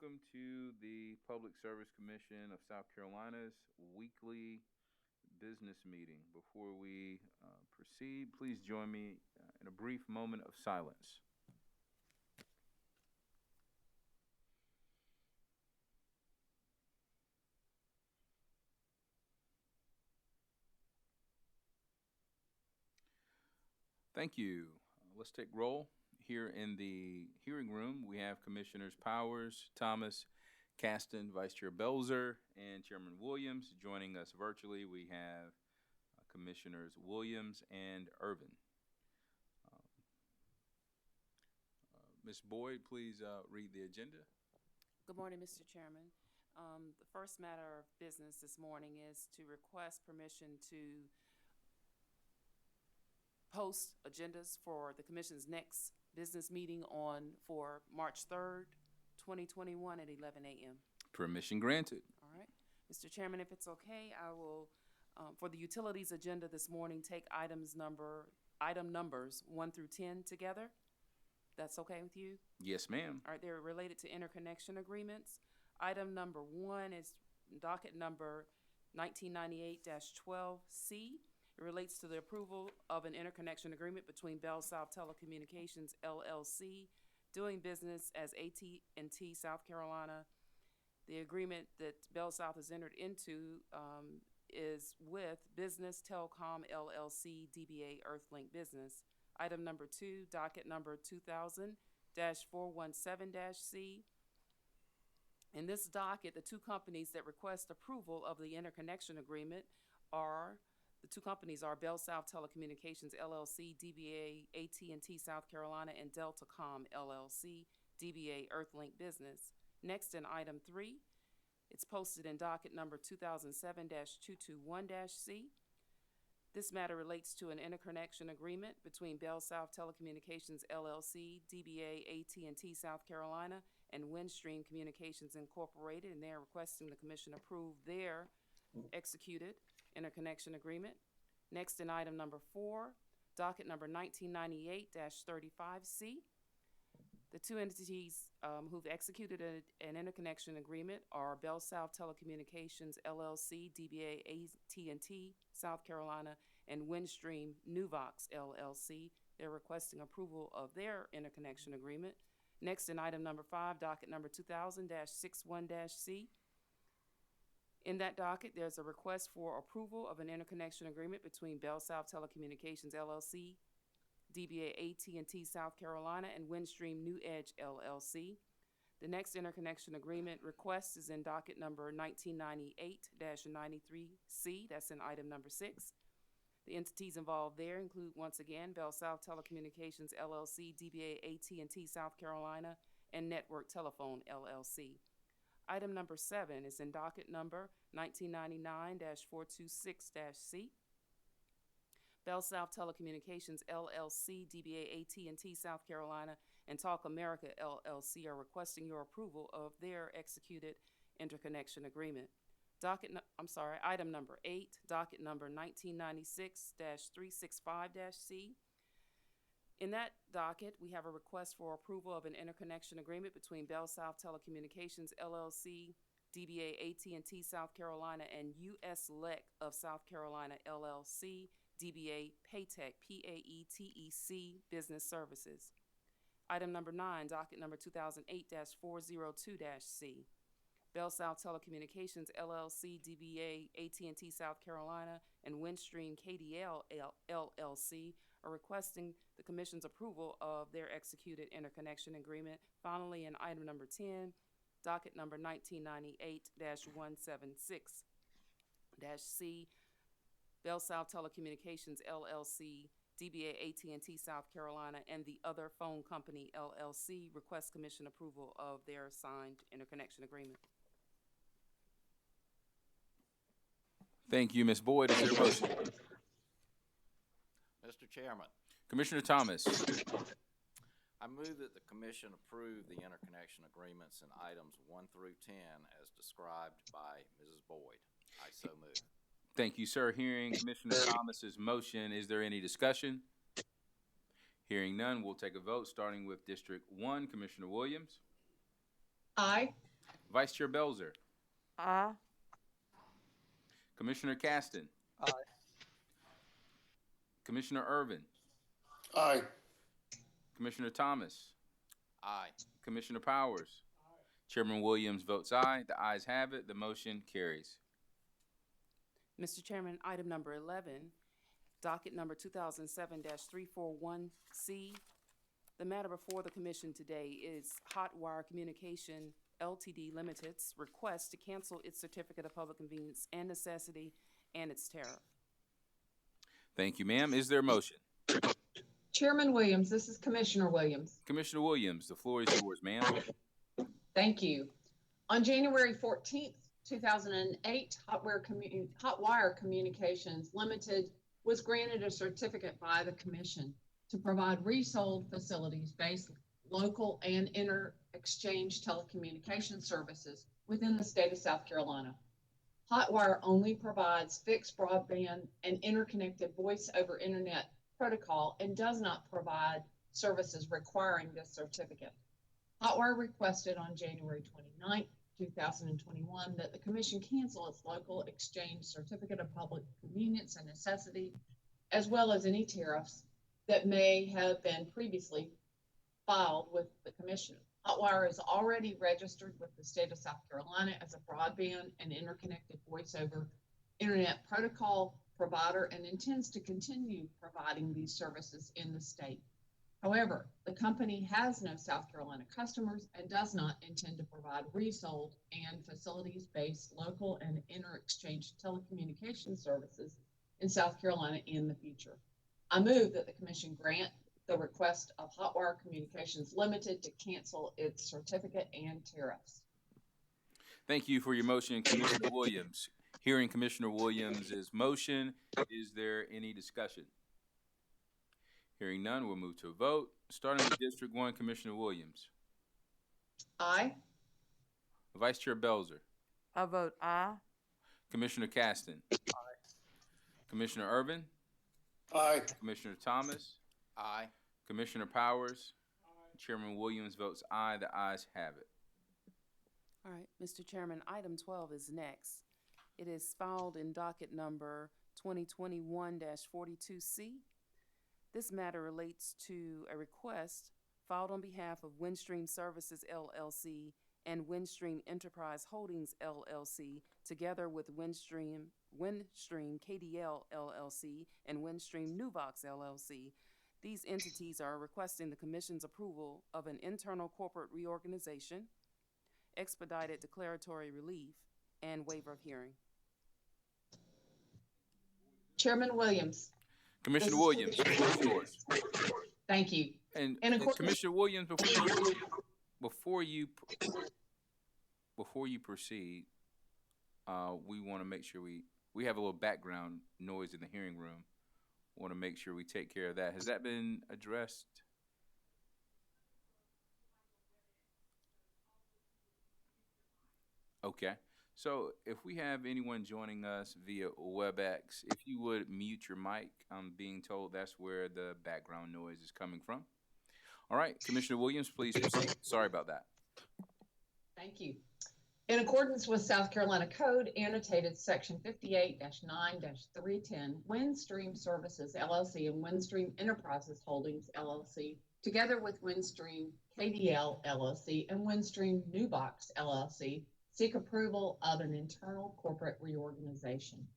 welcome to the Public Service Commission of South Carolina's weekly business meeting. Before we proceed, please join me in a brief moment of silence. Thank you. Let's take roll. Here in the hearing room, we have Commissioners Powers, Thomas, Caston, Vice Chair Belzer, and Chairman Williams. Joining us virtually, we have Commissioners Williams and Irvin. Ms. Boyd, please read the agenda. Good morning, Mr. Chairman. The first matter of business this morning is to request permission to post agendas for the Commission's next business meeting for March 3rd, 2021 at 11 a.m. Permission granted. All right. Mr. Chairman, if it's okay, I will, for the utilities agenda this morning, take item numbers 1 through 10 together. That's okay with you? Yes, ma'am. All right, they're related to interconnection agreements. Item number 1 is docket number 1998-12C. It relates to the approval of an interconnection agreement between Bell South Telecommunications LLC, doing business as AT&T South Carolina. The agreement that Bell South has entered into is with Business Telecom LLC, DBA Earthlink Business. Item number 2, docket number 2000-417-C. In this docket, the two companies that request approval of the interconnection agreement are Bell South Telecommunications LLC, DBA AT&T South Carolina, and Deltacom LLC, DBA Earthlink Business. Next, in item 3, it's posted in docket number 2007-221-C. This matter relates to an interconnection agreement between Bell South Telecommunications LLC, DBA AT&T South Carolina, and Windstream Communications Incorporated, and they are requesting the Commission approve their executed interconnection agreement. Next, in item number 4, docket number 1998-35C. The two entities who've executed an interconnection agreement are Bell South Telecommunications LLC, DBA AT&T South Carolina, and Windstream Nuvox LLC. They're requesting approval of their interconnection agreement. Next, in item number 5, docket number 2000-61-C. In that docket, there's a request for approval of an interconnection agreement between Bell South Telecommunications LLC, DBA AT&T South Carolina, and Windstream New Edge LLC. The next interconnection agreement request is in docket number 1998-93C. That's in item number 6. The entities involved there include, once again, Bell South Telecommunications LLC, DBA AT&T South Carolina, and Network Telephone LLC. Item number 7 is in docket number 1999-426-C. Bell South Telecommunications LLC, DBA AT&T South Carolina, and Talk America LLC are requesting your approval of their executed interconnection agreement. Item number 8, docket number 1996-365-C. In that docket, we have a request for approval of an interconnection agreement between Bell South Telecommunications LLC, DBA AT&T South Carolina, and US LEC of South Carolina LLC, DBA Paytech, PAETEC Business Services. Item number 9, docket number 2008-402-C. Bell South Telecommunications LLC, DBA AT&T South Carolina, and Windstream KDL LLC are requesting the Commission's approval of their executed interconnection agreement. Finally, in item number 10, docket number 1998-176-C, Bell South Telecommunications LLC, DBA AT&T South Carolina, and the Other Phone Company LLC request Commission approval of their signed interconnection agreement. Thank you, Ms. Boyd. Is there a motion? Mr. Chairman, Commissioner Thomas. I move that the Commission approve the interconnection agreements in items 1 through 10 as described by Mrs. Boyd. I so move. Thank you, sir. Hearing Commissioner Thomas's motion, is there any discussion? Hearing none, we'll take a vote, starting with District 1. Commissioner Williams? Aye. Vice Chair Belzer, Aye. Commissioner Caston, Aye. Commissioner Irvin, Aye. Commissioner Thomas, Aye. Commissioner Powers. Chairman Williams votes aye. The ayes have it. The motion carries. Mr. Chairman, item number 11, docket number 2007-341C. The matter before the commission today is Hotwire Communication Ltd. Limited's request to cancel its certificate of public convenience and necessity and its tariff. Thank you, ma'am. Is there a motion? Chairman Williams, this is Commissioner Williams. Commissioner Williams, the floor is yours, ma'am. Thank you. On January 14th, 2008, Hotwire Communications Limited was granted a certificate by the Commission to provide resold facilities-based local and inter-exchange telecommunication services within the state of South Carolina. Hotwire only provides fixed broadband and interconnected voice over internet protocol and does not provide services requiring this certificate. Hotwire requested on January 29, 2021 that the Commission cancel its local exchange certificate of public convenience and necessity, as well as any tariffs that may have been previously filed with the Commission. Hotwire is already registered with the state of South Carolina as a broadband and interconnected voice over internet protocol provider and intends to continue providing these services in the state. However, the company has no South Carolina customers and does not intend to provide resold and facilities-based local and inter-exchange telecommunication services in South Carolina in the future. I move that the Commission grant the request of Hotwire Communications Limited to cancel its certificate and tariffs. Thank you for your motion, Commissioner Williams. Hearing Commissioner Williams' motion, is there any discussion? Hearing none, we'll move to a vote. Starting with District 1, Commissioner Williams. Aye. Vice Chair Belzer. I vote aye. Commissioner Caston. Aye. Commissioner Irvin. Aye. Commissioner Thomas. Aye. Commissioner Powers. Chairman Williams votes aye. The ayes have it. All right, Mr. Chairman, item 12 is next. It is filed in docket number 2021-42C. This matter relates to a request filed on behalf of Windstream Services LLC and Windstream Enterprise Holdings LLC, together with Windstream KDL LLC and Windstream Nuvox LLC. These entities are requesting the Commission's approval of an internal corporate reorganization, expedited declaratory relief, and waiver of hearing. Chairman Williams. Commissioner Williams, the floor is yours. Thank you. And of course, Commissioner Williams, before you proceed, we want to make sure we have a little background noise in the hearing room. Want to make sure we take care of that. Has that been addressed? Okay. So if we have anyone joining us via WebEx, if you would mute your mic, I'm being told that's where the background noise is coming from. All right, Commissioner Williams, please proceed. Sorry about that. Thank you. In accordance with South Carolina Code, annotated section 58-9-310, Windstream Services LLC and Windstream Enterprises Holdings LLC, together with Windstream KDL LLC and Windstream Nuvox LLC, seek approval of an internal corporate reorganization.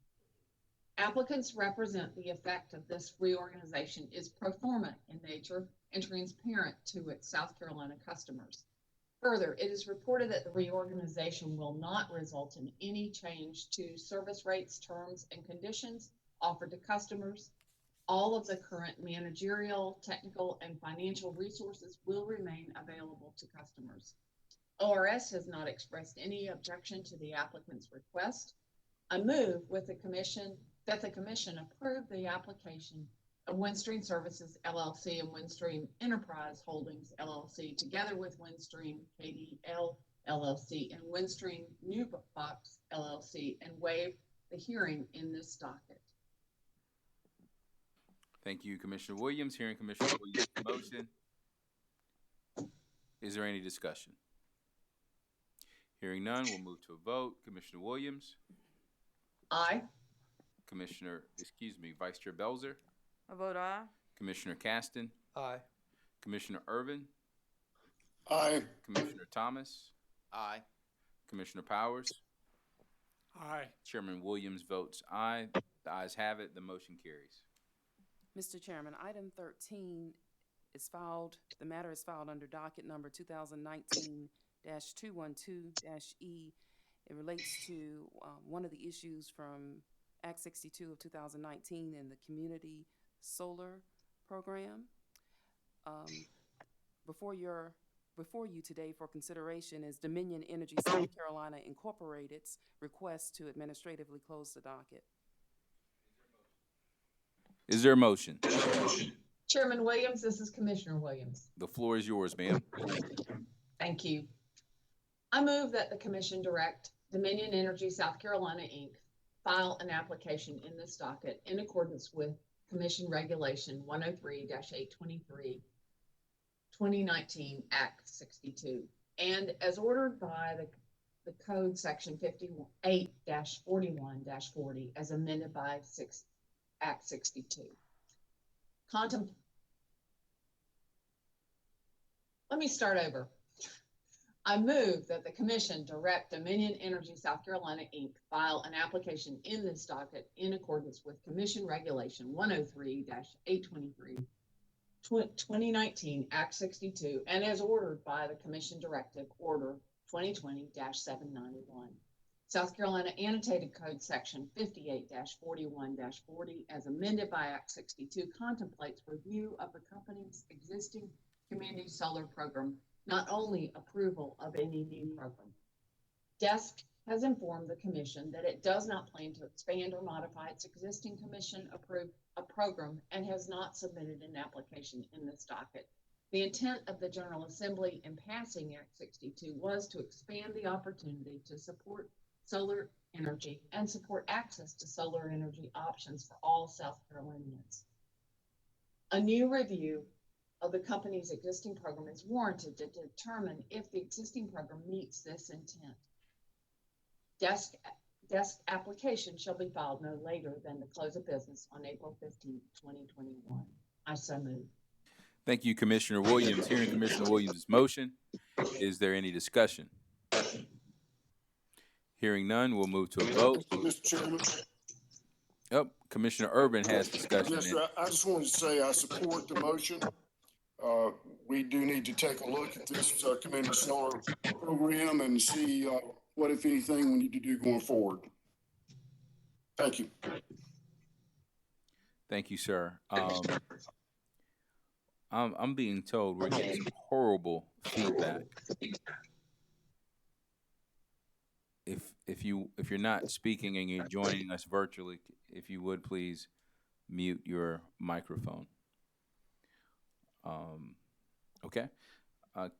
Applicants represent the effect of this reorganization is pro forma in nature and transparent to its South Carolina customers. Further, it is reported that the reorganization will not result in any change to service rates, terms, and conditions offered to customers. All of the current managerial, technical, and financial resources will remain available to customers. ORS has not expressed any objection to the applicant's request. I move with the Commission that the Commission approve the application of Windstream Services LLC and Windstream Enterprise Holdings LLC, together with Windstream KDL LLC and Windstream Nuvox LLC, and waive the hearing in this docket. Thank you, Commissioner Williams. Hearing Commissioner Williams' motion, is there any discussion? Hearing none, we'll move to a vote. Commissioner Williams, Aye. Vice Chair Belzer, I vote aye. Commissioner Caston, Aye. Commissioner Irvin, Aye. Commissioner Thomas, Aye. Commissioner Powers. Aye. Chairman Williams votes aye. The ayes have it. The motion carries. Mr. Chairman, item 13 is filed, the matter is filed under docket number 2019-212-E. It relates to one of the issues from Act 62 of 2019 in the Community Solar Program. Before you today for consideration is Dominion Energy South Carolina Incorporated's request to administratively close the docket. Is there a motion? Chairman Williams, this is Commissioner Williams. The floor is yours, ma'am. Thank you. I move that the commission direct Dominion Energy South Carolina, Inc. file an application in this docket in accordance with Commission Regulation 103-823, 2019 Act 62, and as ordered by the Code Section 58-41-40 as amended by Act 62. Let me start over. I move that the commission direct Dominion Energy South Carolina, Inc. file an application in this docket in accordance with Commission Regulation 103-823, 2019 Act 62, and as ordered by the Commission Directive Order 2020-791. South Carolina Annotated Code Section 58-41-40, as amended by Act 62, contemplates review of the company's existing community solar program, not only approval of any new program. DESC has informed the commission that it does not plan to expand or modify its existing commission-approved program and has not submitted an application in this docket. The intent of the General Assembly in passing Act 62 was to expand the opportunity to support solar energy and support access to solar energy options for all South Carolinians. A new review of the company's existing program is warranted to determine if the existing program meets this intent. DESC application shall be filed no later than the close of business on April 15, 2021. I so move. Thank you, Commissioner Williams. Hearing Commissioner Williams' motion, is there any discussion? Hearing none, we'll move to a vote. Mr. Chairman. Yep, Commissioner Urban has discussion. Yes, sir. I just wanted to say I support the motion. We do need to take a look at this community solar program and see what, if anything, we need to do going forward. Thank you. Thank you, sir. I'm being told we're getting some horrible feedback. If you're not speaking and you're joining us virtually, if you would please mute your microphone. Okay.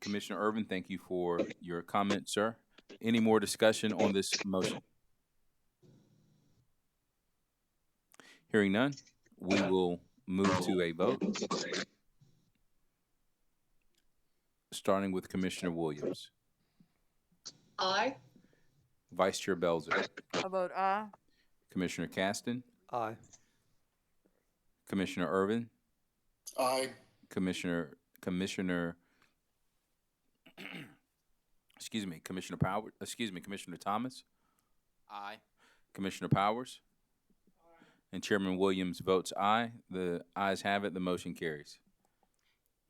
Commissioner Irvin, thank you for your comment, sir. Any more discussion on this motion? Hearing none, we will move to a vote. Starting with Commissioner Williams. Aye. Vice Chair Belzer. I vote aye. Commissioner Caston. Aye. Commissioner Irvin. Aye. Commissioner Commissioner Thomas. Aye. Commissioner Powers. And Chairman Williams votes aye. The ayes have it. The motion carries.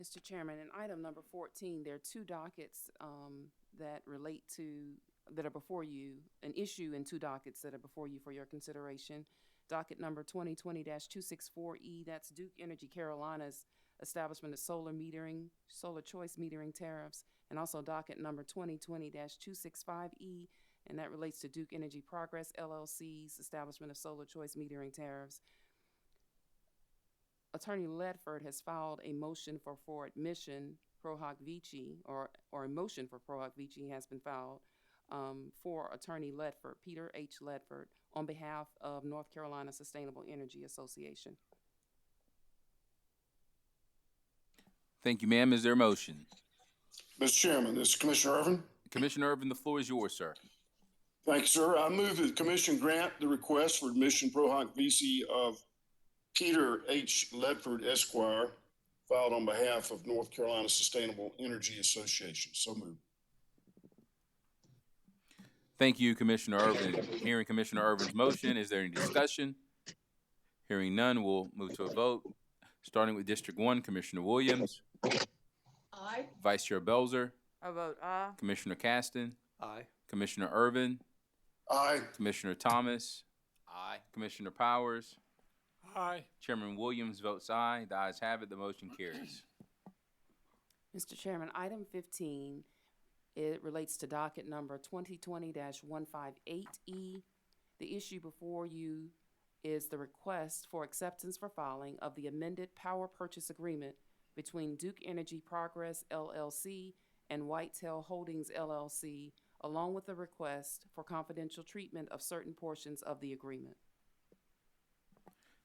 Mr. Chairman, in item number 14, there are two dockets that are before you, an issue in two dockets that are before you for your consideration. Docket number 2020-264E, that's Duke Energy Carolina's establishment of solar choice metering tariffs, and also docket number 2020-265E, and that relates to Duke Energy Progress LLC's establishment of solar choice metering tariffs. Attorney Ledford has filed a motion for admission pro hoc vici, or a motion for pro hoc vici has been filed for Attorney Ledford, Peter H. Ledford, on behalf of North Carolina Sustainable Energy Association. Thank you, ma'am. Is there a motion? Mr. Chairman, this is Commissioner Irvin. Commissioner Irvin, the floor is yours, sir. Thank you, sir. I move that the commission grant the request for admission pro hoc VC of Peter H. Ledford Esquire, filed on behalf of North Carolina Sustainable Energy Association. So moved. Thank you, Commissioner Irvin. Hearing Commissioner Irvin's motion, is there any discussion? Hearing none, we'll move to a vote. Starting with District 1, Commissioner Williams, Aye. Vice Chair Belzer, I vote aye. Commissioner Caston, Aye. Commissioner Irvin, Aye. Commissioner Thomas, Aye. Commissioner Powers, Aye. Chairman Williams votes aye. The ayes have it. The motion carries. Mr. Chairman, item 15, it relates to docket number 2020-158E. The issue before you is the request for acceptance for filing of the amended power purchase agreement between Duke Energy Progress LLC and Whitetail Holdings LLC, along with the request for confidential treatment of certain portions of the agreement.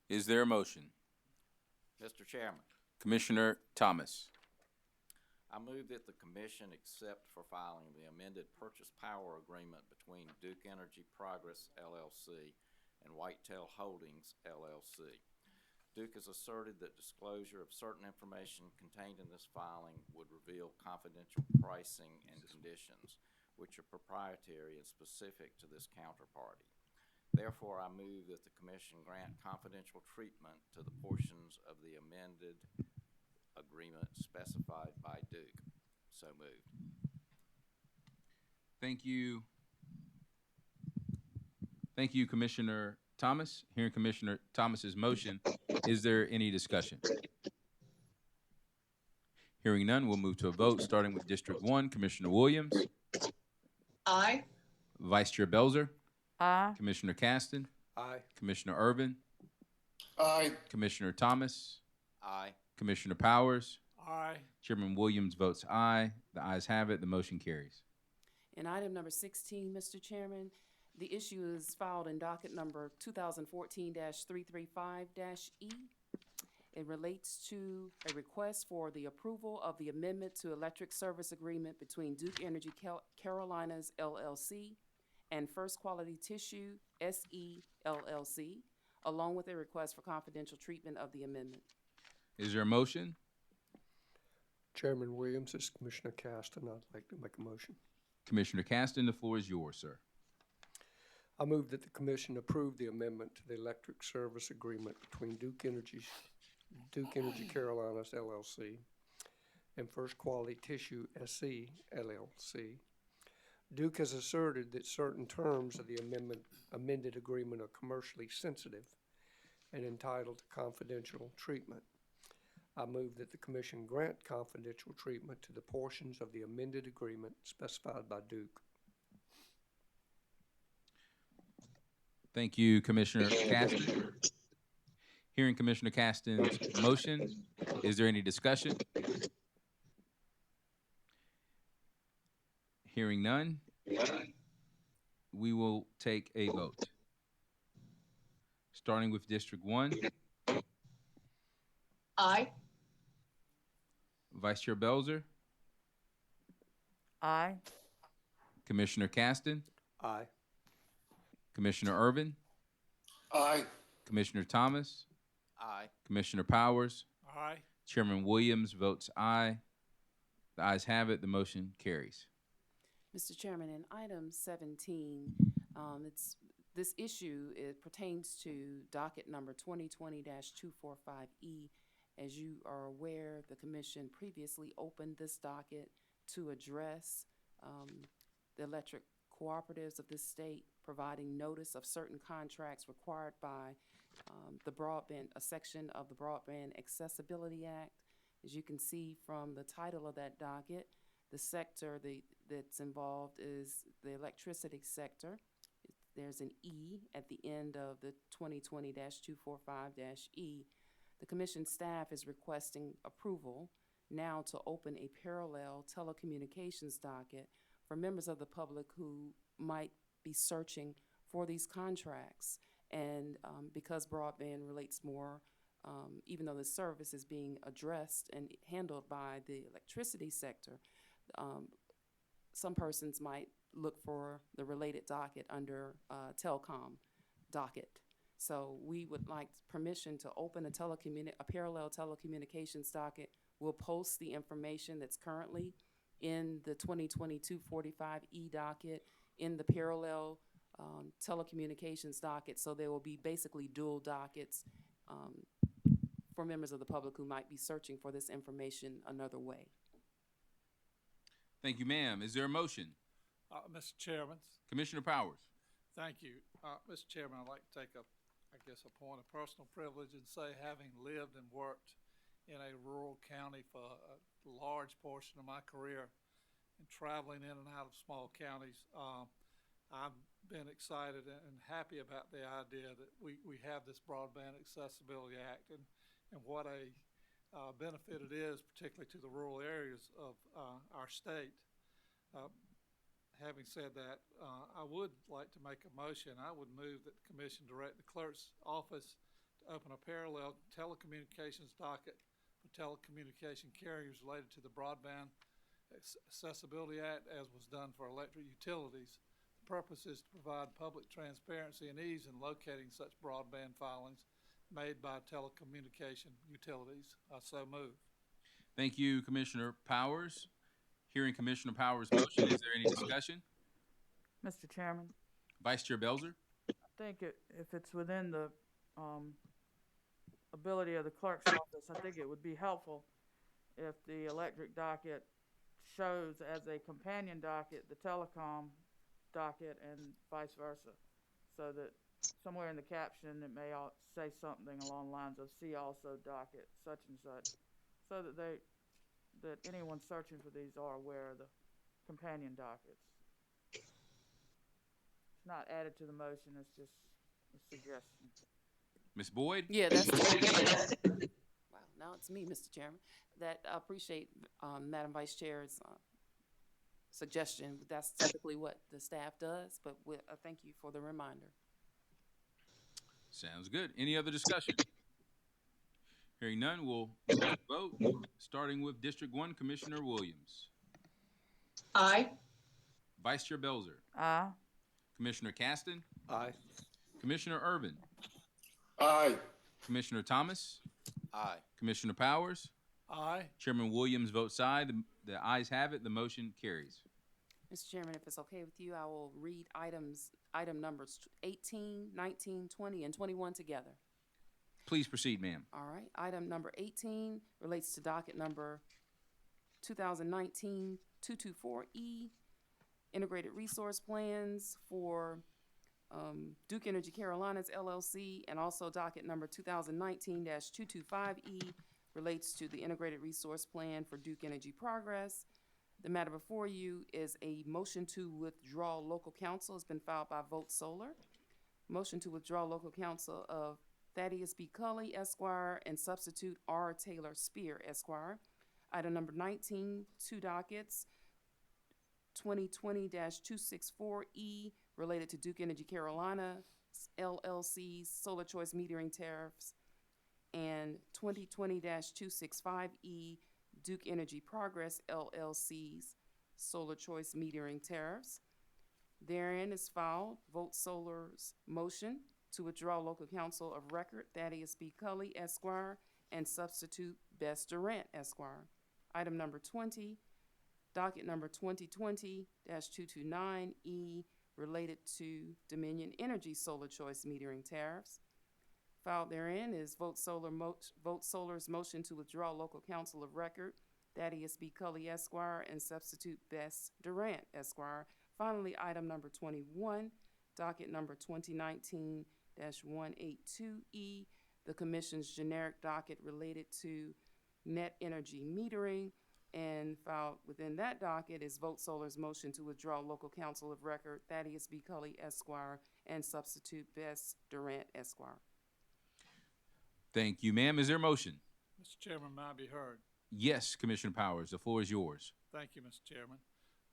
Is there a motion? Mr. Chairman, Commissioner Thomas. I move that the commission accept for filing the amended purchase power agreement between Duke Energy Progress LLC and Whitetail Holdings LLC. Duke has asserted that disclosure of certain information contained in this filing would reveal confidential pricing and conditions, which are proprietary and specific to this counterparty. Therefore, I move that the commission grant confidential treatment to the portions of the amended agreement specified by Duke. So moved. Thank you. Thank you, Commissioner Thomas. Hearing Commissioner Thomas's motion, is there any discussion? Hearing none, we'll move to a vote, starting with District 1, Commissioner Williams, Aye. Vice Chair Belzer, Aye. Commissioner Caston, Aye. Commissioner Irvin, Aye. Commissioner Thomas, Aye. Commissioner Powers, Aye. Chairman Williams votes aye. The ayes have it. The motion carries. And item number 16, Mr. Chairman, the issue is filed in docket number 2014-335-E. It relates to a request for the approval of the amendment to electric service agreement between Duke Energy Carolinas LLC and First Quality Tissue SE LLC, along with a request for confidential treatment of the amendment. Is there a motion? Chairman Williams, this is Commissioner Caston. I'd like to make a motion. Commissioner Caston, the floor is yours, sir. I move that the commission approve the amendment to the electric service agreement between Duke Energy Carolinas LLC and First Quality Tissue SE LLC. Duke has asserted that certain terms of the amended agreement are commercially sensitive and entitled to confidential treatment. I move that the commission grant confidential treatment to the portions of the amended agreement specified by Duke. Thank you, Commissioner Caston. Hearing Commissioner Caston's motion, is there any discussion? Hearing none, we will take a vote. Starting with District 1, Aye. Vice Chair Belzer, Aye. Commissioner Caston, Aye. Commissioner Irvin, Aye. Commissioner Thomas, Aye. Commissioner Powers, Aye. Chairman Williams votes aye. The ayes have it. The motion carries. Mr. Chairman, in item 17, this issue, it pertains to docket number 2020-245E. As you are aware, the commission previously opened this docket to address the electric cooperatives of this state providing notice of certain contracts required by the broadband, a section of the Broadband Accessibility Act. As you can see from the title of that docket, the sector that's involved is the electricity sector. There's an E at the end of the 2020-245-E. The commission staff is requesting approval now to open a parallel telecommunications docket for members of the public who might be searching for these contracts. And because broadband relates more, even though the service is being addressed and handled by the electricity sector, some persons might look for the related docket under telecom docket. So we would like permission to open a parallel telecommunications docket. We'll post the information that's currently in the 2022 45E docket in the parallel telecommunications docket. So there will be basically dual dockets for members of the public who might be searching for this information another way. Thank you, ma'am. Is there a motion? Mr. Chairman, Commissioner Powers. thank you. Mr. Chairman, I'd like to take a point of personal privilege and say, having lived and worked in a rural county for a large portion of my career and traveling in and out of small counties, I've been excited and happy about the idea that we have this Broadband Accessibility Act and what a benefit it is, particularly to the rural areas of our state. Having said that, I would like to make a motion. I would move that the commission direct the clerk's office to open a parallel telecommunications docket for telecommunication carriers related to the Broadband Accessibility Act, as was done for electric utilities. The purpose is to provide public transparency and ease in locating such broadband filings made by telecommunication utilities. I so move. Thank you, Commissioner Powers. Hearing Commissioner Powers' motion, is there any discussion? Mr. Chairman, Vice Chair Belzer? I think if it's within the ability of the clerk's office, I think it would be helpful if the electric docket shows as a companion docket the telecom docket and vice versa, so that somewhere in the caption it may say something along the lines of "see also docket such and such," so that that anyone searching for these are aware of the companion dockets. It's not added to the motion, it's just a suggestion. Ms. Boyd? Yeah, that's wow. Now it's me, Mr. Chairman. That I appreciate Madam Vice Chair's suggestion. That's typically what the staff does, but thank you for the reminder. Sounds good. Any other discussion? Hearing none, we'll vote, starting with District 1, Commissioner Williams. Aye. Vice Chair Belzer. Aye. Commissioner Caston. Aye. Commissioner Urban. Aye. Commissioner Thomas. Aye. Commissioner Powers. Aye. Chairman Williams votes aye. The ayes have it. The motion carries. Mr. Chairman, if it's okay with you, I will read item numbers 18, 19, 20, and 21 together. Please proceed, ma'am. All right. Item number 18 relates to docket number 2019-224E, Integrated Resource Plans for Duke Energy Carolinas LLC, and also docket number 2019-225E relates to the Integrated Resource Plan for Duke Energy Progress. The matter before you is a motion to withdraw local counsel. It's been filed by Vote Solar. Motion to withdraw local counsel of Thaddeus B. Cully, Esquire, and substitute R. Taylor Spear, Esquire. Item number 19, two dockets, 2020-264E, related to Duke Energy Carolina LLC's Solar Choice Metering Tariffs, and 2020-265E, Duke Energy Progress LLC's Solar Choice Metering Tariffs. Therein is filed Vote Solar's motion to withdraw local counsel of record Thaddeus B. Cully, Esquire, and substitute Bess Durant, Esquire. Item number 20, docket number 2020-229E, related to Dominion Energy Solar Choice Metering Tariffs. Filed therein is Vote Solar's motion to withdraw local counsel of record Thaddeus B. Cully, Esquire, and substitute Bess Durant, Esquire. Finally, item number 21, docket number 2019-182E, the Commission's generic docket related to net energy metering. And filed within that docket is Vote Solar's motion to withdraw local counsel of record Thaddeus B. Cully, Esquire, and substitute Bess Durant, Esquire. Thank you, ma'am. Is there a motion? Mr. Chairman, may I be heard? Yes, Commissioner Powers. The floor is yours. Thank you, Mr. Chairman.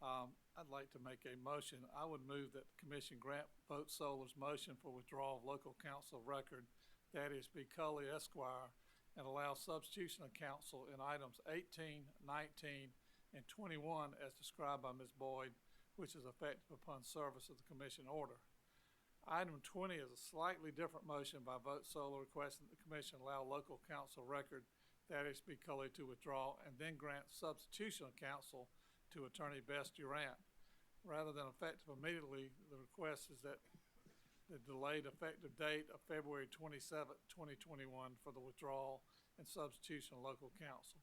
I'd like to make a motion. I would move that the commission grant Vote Solar's motion for withdrawal of local counsel of record Thaddeus B. Cully, Esquire, and allow substitution of counsel in items 18, 19, and 21 as described by Ms. Boyd, which is effective upon service of the commission order. Item 20 is a slightly different motion by vote solo requesting that the commission allow local counsel record Thaddeus B. Cully to withdraw and then grant substitution of counsel to Attorney Bess Durant. Rather than effective immediately, the request is that the delayed effective date of February 27th, 2021 for the withdrawal and substitution of local counsel.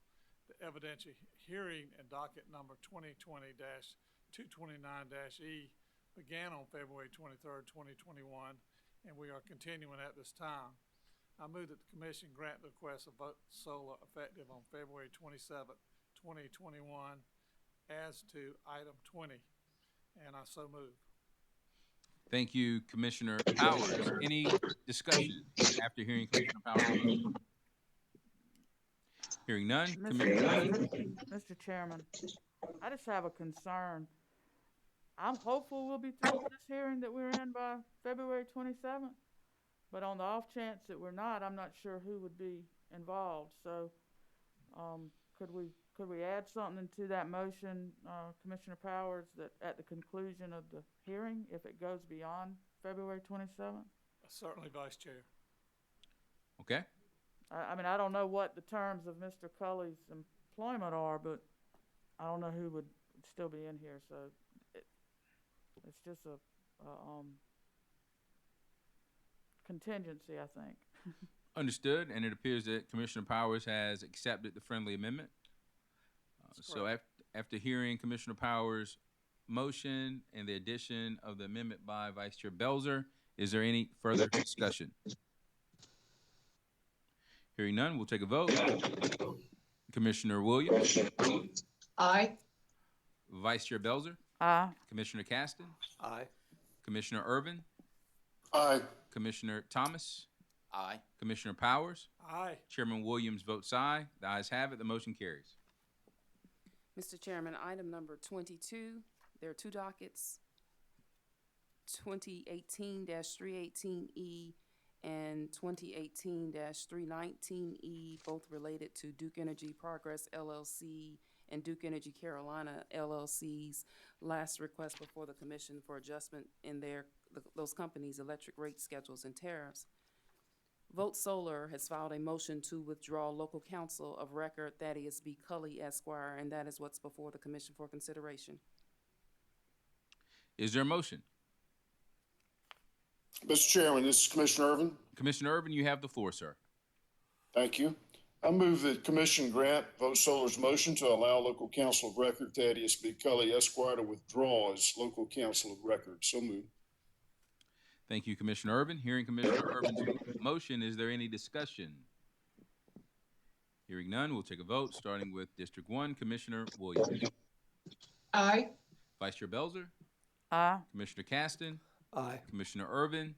The evidentiary hearing in docket number 2020-229-E began on February 23rd, 2021, and we are continuing at this time. I move that the commission grant the request of vote solo effective on February 27th, 2021 as to item 20, and I so move. Thank you, Commissioner Powers. Any discussion after hearing Commissioner Powers? Hearing none. Mr. Chairman, I just have a concern. I'm hopeful we'll be through with this hearing that we're in by February 27th, but on the off chance that we're not, I'm not sure who would be involved. So, could we add something to that motion, Commissioner Powers, that at the conclusion of the hearing, if it goes beyond February 27th? Certainly, Vice Chair. Okay. I mean, I don't know what the terms of Mr. Cully's employment are, but I don't know who would still be in here. So it's just a contingency, I think. Understood, and it appears that Commissioner Powers has accepted the friendly amendment. So after hearing Commissioner Powers' motion and the addition of the amendment by Vice Chair Belzer, is there any further discussion? Hearing none, we'll take a vote. Commissioner Williams? Aye. Vice Chair Belzer? Aye. Commissioner Caston? Aye. Commissioner Irvin? Aye. Commissioner Thomas? Aye. Commissioner Powers? Aye. Chairman Williams votes aye. The ayes have it. The motion carries. Mr. Chairman, item number 22, there are two dockets, 2018-318E and 2018-319E, both related to Duke Energy Progress LLC and Duke Energy Carolina LLC's last request before the commission for adjustment in those companies' electric rate schedules and tariffs. Vote Solar has filed a motion to withdraw local counsel of record Thaddeus B. Cully Esquire, and that is what's before the commission for consideration. Is there a motion? Mr. Chairman, this is Commissioner Irvin. Commissioner Irvin, you have the floor, sir. Thank you. I move that Commission grant Vote Solar's motion to allow local counsel of record Thaddeus B. Cully Esquire to withdraw as local counsel of record. So moved. Thank you, Commissioner Irvin. Hearing Commissioner Irvin's motion, is there any discussion? Hearing none, we'll take a vote, starting with District 1, Commissioner Williams. Aye. Vice Chair Belzer? Aye. Commissioner Caston? Aye. Commissioner Irvin?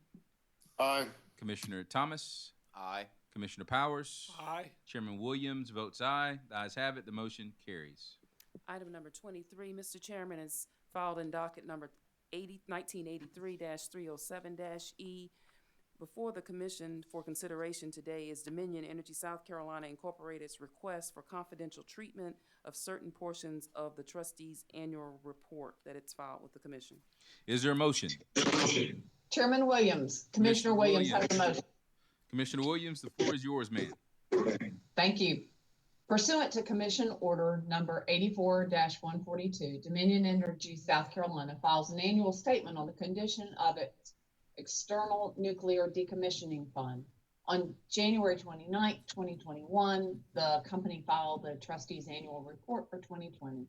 Aye. Commissioner Thomas? Aye. Commissioner Powers? Aye. Chairman Williams votes aye. The ayes have it. The motion carries. Item number 23, Mr. Chairman, is filed in docket number 1983-307-E. Before the commission for consideration today is Dominion Energy South Carolina Incorporated's request for confidential treatment of certain portions of the trustees' annual report that it's filed with the commission. Is there a motion? Chairman Williams, Commissioner Williams has the motion. Commissioner Williams, the floor is yours, ma'am. Thank you. Pursuant to Commission Order Number 84-142, Dominion Energy South Carolina files an annual statement on the condition of its external nuclear decommissioning fund. On January 29, 2021, the company filed the trustees' annual report for 2020.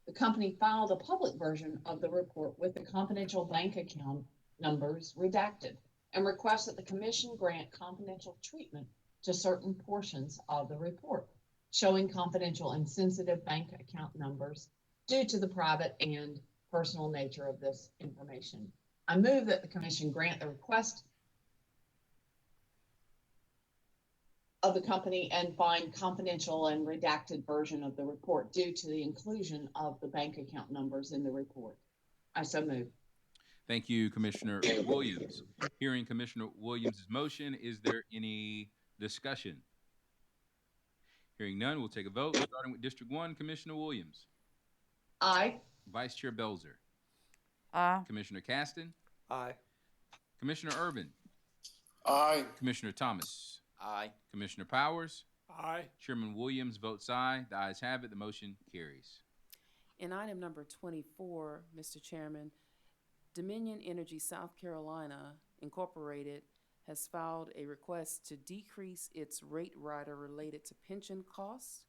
The company filed a public version of the report with the confidential bank account numbers redacted and requests that the commission grant confidential treatment to certain portions of the report, showing confidential and sensitive bank account numbers due to the private and personal nature of this information. I move that the commission grant the request of the company and find confidential and redacted version of the report due to the inclusion of the bank account numbers in the report. I so move. Thank you, Commissioner Williams. Hearing Commissioner Williams' motion, is there any discussion? Hearing none, we'll take a vote, starting with District 1, Commissioner Williams. Aye. Vice Chair Belzer, Aye. Commissioner Caston, Aye. Commissioner Urban, Aye. Commissioner Thomas, Aye. Commissioner Powers, Aye. Chairman Williams votes aye. The ayes have it. The motion carries. In item number 24, Mr. Chairman, Dominion Energy South Carolina Incorporated has filed a request to decrease its rate rider related to pension costs,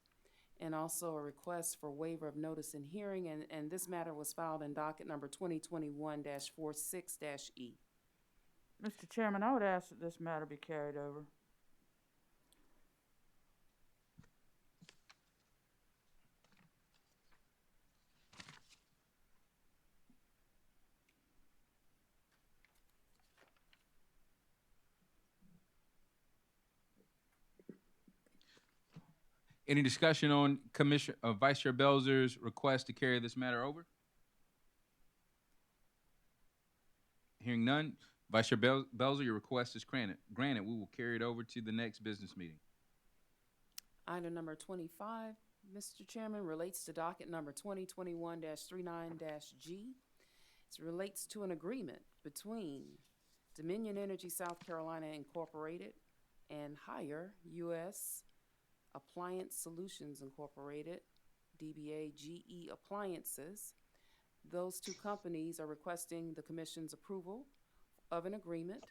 and also a request for waiver of notice and hearing, and this matter was filed in docket number 2021-46-E. Mr. Chairman, I would ask that this matter be carried over. Any discussion on Vice Chair Belzer's request to carry this matter over? Hearing none, Vice Chair Belzer, your request is granted. We will carry it over to the next business meeting. Item number 25, Mr. Chairman, relates to docket number 2021-39-G. It relates to an agreement between Dominion Energy South Carolina Incorporated and Hire U.S. Appliance Solutions Incorporated, DBA GE Appliances. Those two companies are requesting the Commission's approval of an agreement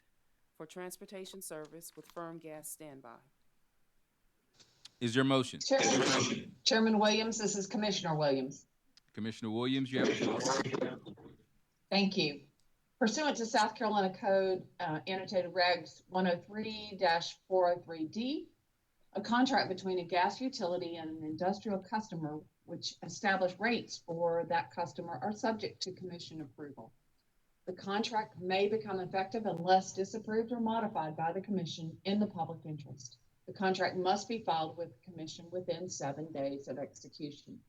for transportation service with firm gas standby. Is there a motion? Chairman Williams, this is Commissioner Williams. Commissioner Williams, you have the floor. Thank you. Pursuant to South Carolina Code Annotated Regs 103-403D, a contract between a gas utility and an industrial customer which establish rates for that customer are subject to Commission approval. The contract may become effective unless disapproved or modified by the Commission in the public interest. The contract must be filed with the Commission within 7 days of execution.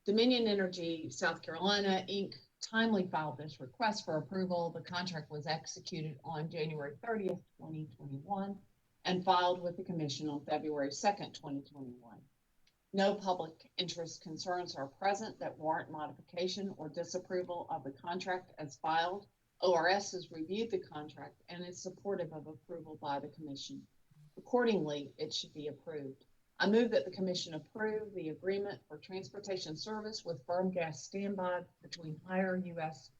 Dominion Energy South Carolina, Inc. timely filed this request for approval. The contract was executed on January 30th, 2021, and filed with the Commission on February 2nd, 2021. No public interest concerns are present that warrant modification or disapproval of the contract as filed. ORS has reviewed the contract and is supportive of approval by the Commission. Accordingly, it should be approved. I move that the Commission approve the agreement for transportation service with firm gas standby between Hire U.S.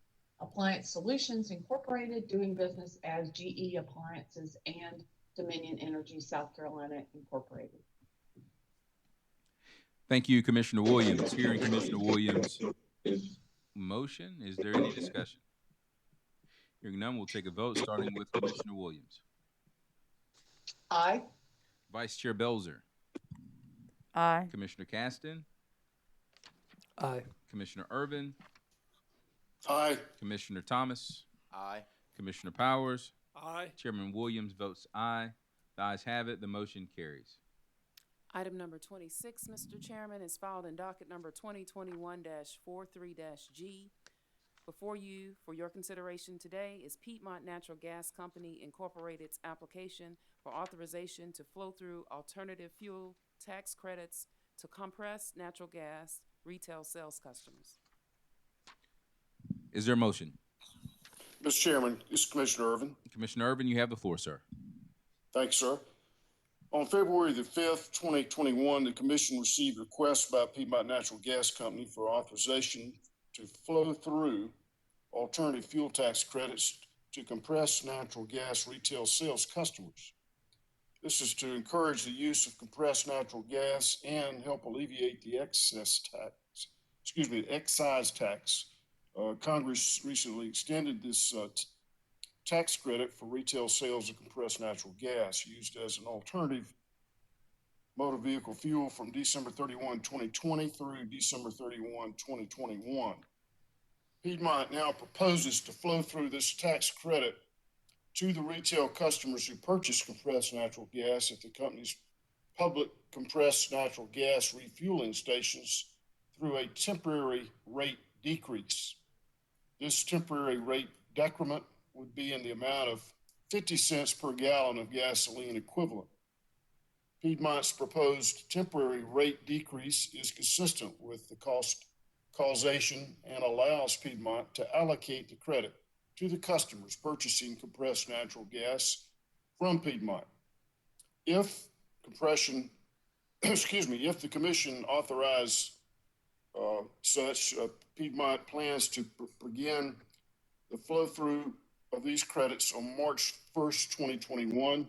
Appliance Solutions Incorporated, doing business as GE Appliances, and Dominion Energy South Carolina Incorporated. Thank you, Commissioner Williams. Hearing Commissioner Williams' motion, is there any discussion? Hearing none, we'll take a vote, starting with Commissioner Williams. Aye. Vice Chair Belzer. Aye. Commissioner Caston. Aye. Commissioner Urban. Aye. Commissioner Thomas. Aye. Commissioner Powers. Aye. Chairman Williams votes aye. The ayes have it. The motion carries. Item number 26, Mr. Chairman, is filed in docket number 2021-43-G. Before you, for your consideration today, is Piedmont Natural Gas Company Incorporated's application for authorization to flow through alternative fuel tax credits to compressed natural gas retail sales customers. Is there a motion? Mr. Chairman, this is Commissioner Irvin. Commissioner Urban, you have the floor, sir. Thanks, sir. On February the 5th, 2021, the Commission received requests by Piedmont Natural Gas Company for authorization to flow through alternative fuel tax credits to compressed natural gas retail sales customers. This is to encourage the use of compressed natural gas and help alleviate the excise tax. Congress recently extended this tax credit for retail sales of compressed natural gas used as an alternative motor vehicle fuel from December 31, 2020 through December 31, 2021. Piedmont now proposes to flow through this tax credit to the retail customers who purchase compressed natural gas at the company's public compressed natural gas refueling stations through a temporary rate decrease. This temporary rate decrement would be in the amount of 50 cents per gallon of gasoline equivalent. Piedmont's proposed temporary rate decrease is consistent with the cost causation and allows Piedmont to allocate the credit to the customers purchasing compressed natural gas from Piedmont. If compression, if the commission authorize such, Piedmont plans to begin the flow through of these credits on March 1st, 2021,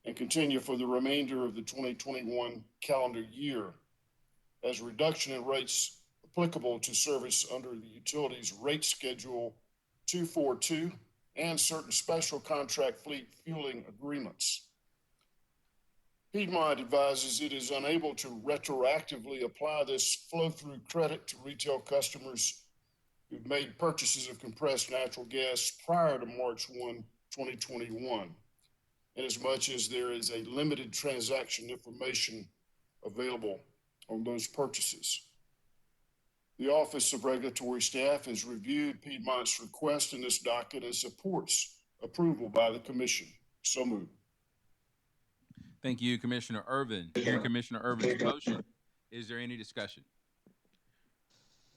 and continue for the remainder of the 2021 calendar year as a reduction in rates applicable to service under the utilities rate schedule 242 and certain special contract fleet fueling agreements. Piedmont advises it is unable to retroactively apply this flow-through credit to retail customers who've made purchases of compressed natural gas prior to March 1, 2021, inasmuch as there is a limited transaction information available on those purchases. The Office of Regulatory Staff has reviewed Piedmont's request in this docket and supports approval by the Commission. So moved. Thank you, Commissioner Irvin. Hearing Commissioner Irvin's motion, is there any discussion?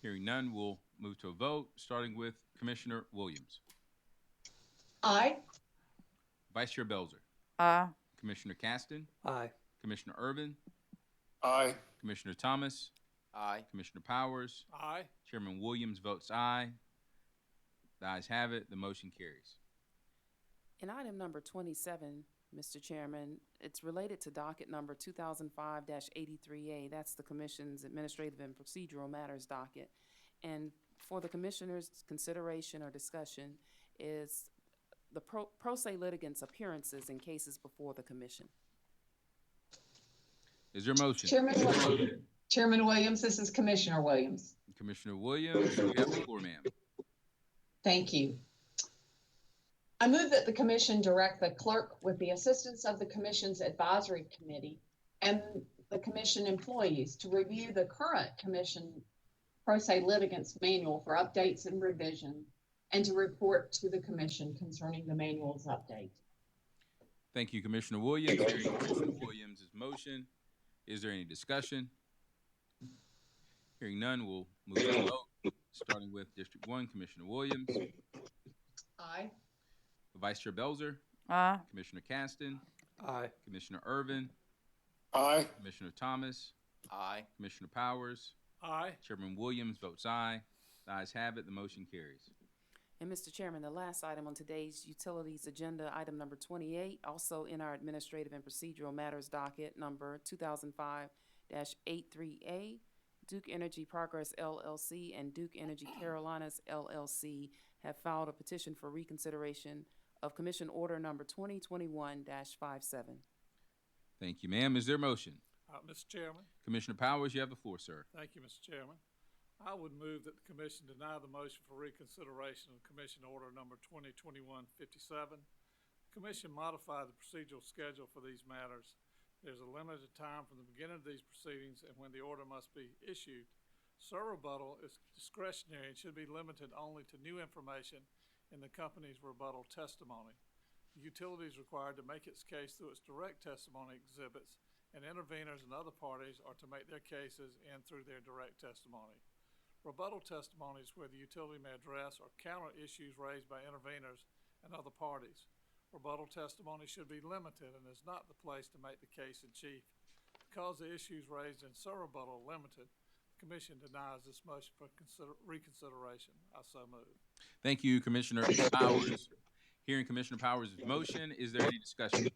Hearing none, we'll move to a vote, starting with Commissioner Williams. Aye. Vice Chair Belzer. Aye. Commissioner Caston. Aye. Commissioner Irvin. Aye. Commissioner Thomas. Aye. Commissioner Powers. Aye. Chairman Williams votes aye. The ayes have it. The motion carries. In item number 27, Mr. Chairman, it's related to docket number 2005-83A. That's the Commission's Administrative and Procedural Matters docket. And for the Commissioner's consideration or discussion is the pro se litigants' appearances in cases before the Commission. Is there a motion? Chairman Williams, this is Commissioner Williams. Commissioner Williams, you have the floor, ma'am. Thank you. I move that the Commission direct the clerk, with the assistance of the Commission's advisory committee and the Commission employees, to review the current Commission pro se litigants manual for updates and revision, and to report to the Commission concerning the manual's update. Thank you, Commissioner Williams. Hearing Commissioner Williams' motion, is there any discussion? Hearing none, we'll move to a vote, starting with District 1, Commissioner Williams. Aye. Vice Chair Belzer. Aye. Commissioner Caston. Aye. Commissioner Irvin. Aye. Commissioner Thomas. Aye. Commissioner Powers. Aye. Chairman Williams votes aye. The ayes have it. The motion carries. And Mr. Chairman, the last item on today's utilities agenda, item number 28, also in our Administrative and Procedural Matters docket number 2005-83A, Duke Energy Progress LLC and Duke Energy Carolinas LLC have filed a petition for reconsideration of Commission Order number 2021-57. Thank you, ma'am. Is there a motion? Mr. Chairman. Commissioner Powers, you have the floor, sir. Thank you, Mr. Chairman. I would move that the Commission deny the motion for reconsideration of Commission Order number 2021-57. The Commission modified the procedural schedule for these matters. There's a limited time from the beginning of these proceedings and when the order must be issued. Rebuttal is discretionary and should be limited only to new information in the company's rebuttal testimony. The utility is required to make its case through its direct testimony exhibits, and interveners and other parties are to make their cases in through their direct testimony. Rebuttal testimony is where the utility may address or counter issues raised by interveners and other parties. Rebuttal testimony should be limited and is not the place to make the case in chief. Because the issues raised in rebuttal are limited, the Commission denies this motion for reconsideration. I so move. Thank you, Commissioner Powers. Hearing Commissioner Powers' motion, is there any discussion?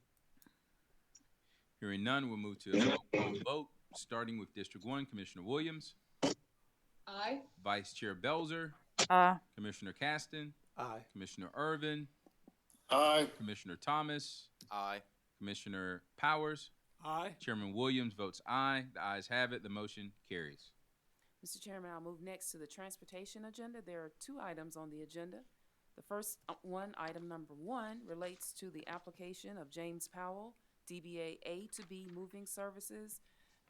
Hearing none, we'll move to a vote, starting with District 1, Commissioner Williams. Aye. Vice Chair Belzer. Aye. Commissioner Caston. Aye. Commissioner Irvin. Aye. Commissioner Thomas. Aye. Commissioner Powers. Aye. Chairman Williams votes aye. The ayes have it. The motion carries. Mr. Chairman, I'll move next to the transportation agenda. There are two items on the agenda. The first one, item number 1, relates to the application of James Powell, DBA A to B Moving Services.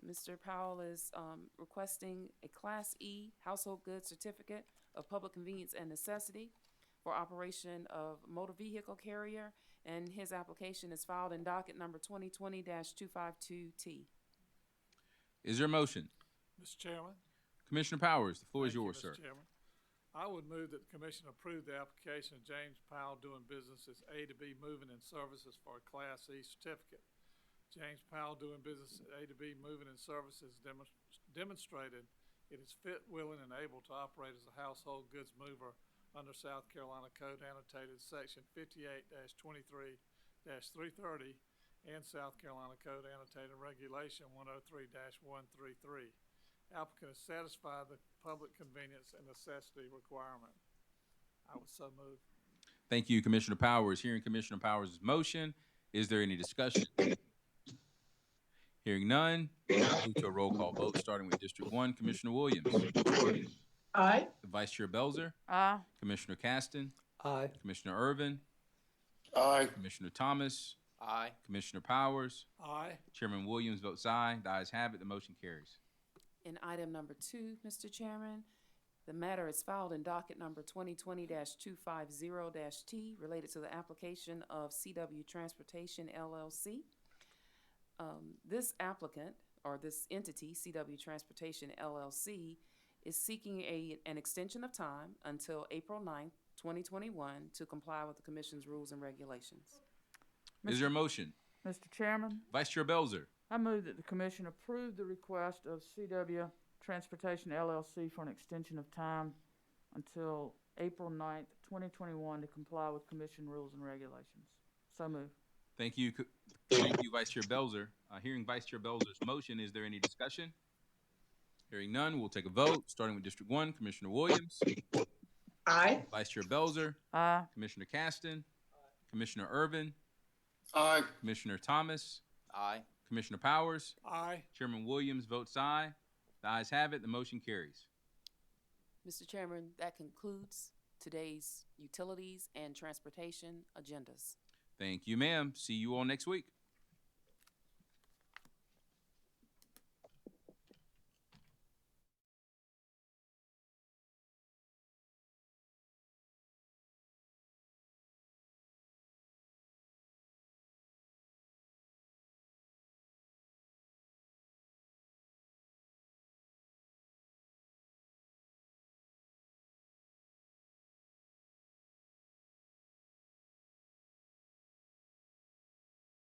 Mr. Powell is requesting a Class E household goods certificate of public convenience and necessity for operation of motor vehicle carrier, and his application is filed in docket number 2020-252T. Is there a motion? Mr. Chairman. Commissioner Powers, the floor is Thank you, yours, Mr. sir. Chairman. I would move that the commission approve the application of James Powell doing business as A to B Moving and Services for a Class E certificate. James Powell doing business at A to B Moving and Services demonstrated it is fit, willing, and able to operate as a household goods mover under South Carolina Code annotated section 58-23-330 and South Carolina Code annotated regulation 103-133. Applicant has satisfied the public convenience and necessity requirement. I would so move. Thank you, Commissioner Powers. Hearing Commissioner Powers' motion, is there any discussion? Hearing none, move to a roll call vote, starting with District 1, Commissioner Williams. Aye. Vice Chair Belzer, Aye. Commissioner Caston, Aye. Commissioner Irvin, Aye. Commissioner Thomas, Aye. Commissioner Powers, Aye. Chairman Williams votes aye. The ayes have it. The motion carries. In item number 2, Mr. Chairman, the matter is filed in docket number 2020-250-T related to the application of CW Transportation LLC. This applicant, or this entity, CW Transportation LLC, is seeking an extension of time until April 9th, 2021 to comply with the Commission's rules and regulations. Is there a motion? Mr. Chairman, Vice Chair Belzer. I move that the commission approve the request of CW Transportation LLC for an extension of time until April 9th, 2021 to comply with commission rules and regulations. So move. Thank you. Thank you, Vice Chair Belzer. Hearing Vice Chair Belzer's motion, is there any discussion? Hearing none, we'll take a vote, starting with District 1, Commissioner Williams, Aye. Vice Chair Belzer, Aye. Commissioner Caston, Commissioner Irvin, Aye. Commissioner Thomas, Aye. Commissioner Powers, Aye. Chairman Williams votes aye. The ayes have it. The motion carries. Mr. Chairman, that concludes today's utilities and transportation agendas. Thank you, ma'am. See you all next week.